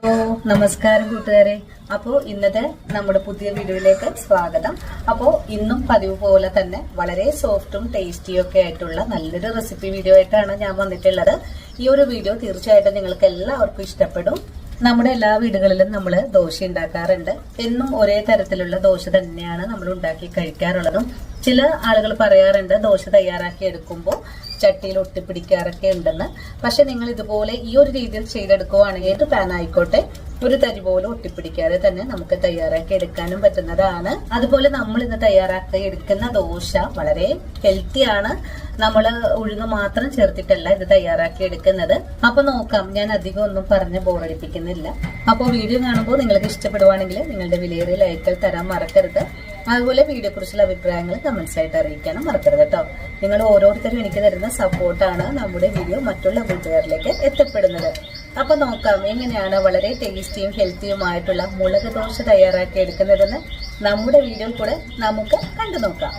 നമസ്കാരം കൂട്ടുകാരെ. അപ്പോൾ ഇന്നത്തെ നമ്മുടെ പുതിയ വീഡിയോയിലേക്ക് സ്വാഗതം. അപ്പോൾ ഇന്നും പതിവ് പോലെ തന്നെ വളരെ സോഫ്റ്റും ടേസ്റ്റിയും ഒക്കെ ആയിട്ടുള്ള നല്ലൊരു റെസിപ്പി വീഡിയോ ആയിട്ടാണ് ഞാൻ വന്നിട്ടുള്ളത്. ഈ ഒരു വീഡിയോ തീർച്ചയായിട്ടും നിങ്ങൾക്ക് എല്ലാവർക്കും ഇഷ്ടപ്പെടും. നമ്മുടെ എല്ലാ വീടുകളിലും നമ്മൾ ദോശ ഉണ്ടാക്കാറുണ്ട്. എന്നും ഒരേ തരത്തിലുള്ള ദോശ തന്നെയാണ് നമ്മൾ ഉണ്ടാക്കി കഴിക്കാറുള്ളതും. ചില ആളുകൾ പറയാറുണ്ട് ദോശ തയ്യാറാക്കി എടുക്കുമ്പോൾ ചട്ടിയിൽ ഒട്ടിപ്പിടിക്കാറൊക്കെ ഉണ്ടെന്ന്. പക്ഷെ നിങ്ങൾ ഇതുപോലെ ഈ ഒരു രീതിയിൽ ചെയ്തെടുക്കുവാണെങ്കിൽ ഏത് പാൻ ആയിക്കോട്ടെ ഒരു തരി പോലും ഒട്ടിപ്പിടിക്കാതെ തന്നെ നമുക്ക് തയ്യാറാക്കി എടുക്കാനും പറ്റുന്നതാണ്. അതുപോലെ നമ്മൾ ഇന്ന് തയ്യാറാക്കി എടുക്കുന്ന ദോശ വളരെ ഹെൽത്തിയാണ്. നമ്മൾ ഉഴുന്ന് മാത്രം ചേർത്തിട്ടല്ല ഇത് തയ്യാറാക്കി എടുക്കുന്നത്. അപ്പൊ നോക്കാം, ഞാൻ അധികം ഒന്നും പറഞ്ഞ് ബോറടിപ്പിക്കുന്നില്ല. അപ്പോൾ വീഡിയോ കാണുമ്പോൾ നിങ്ങൾക്ക് ഇഷ്ടപ്പെടുവാണെങ്കിൽ നിങ്ങളുടെ വിലയേറിയ ലൈക്കുകൾ തരാൻ മറക്കരുത്. അതുപോലെ വീഡിയോ കുറിച്ചുള്ള അഭിപ്രായങ്ങൾ കമന്റ്സ് ആയിട്ട് അറിയിക്കാനും മറക്കരുത് കേട്ടോ. നിങ്ങൾ ഓരോരുത്തരും എനിക്ക് തരുന്ന സപ്പോർട്ടാണ് നമ്മുടെ വീഡിയോ മറ്റുള്ള കൂട്ടുകാരിലേക്ക് എത്തപ്പെടുന്നത്. അപ്പൊ നോക്കാം എങ്ങനെയാണ് വളരെ ടേസ്റ്റിയും ഹെൽത്തിയുമായിട്ടുള്ള മുളക് ദോശ തയ്യാറാക്കി എടുക്കുന്നതെന്ന് നമ്മുടെ വീഡിയോയിൽ കൂടെ നമുക്ക് കണ്ടു നോക്കാം.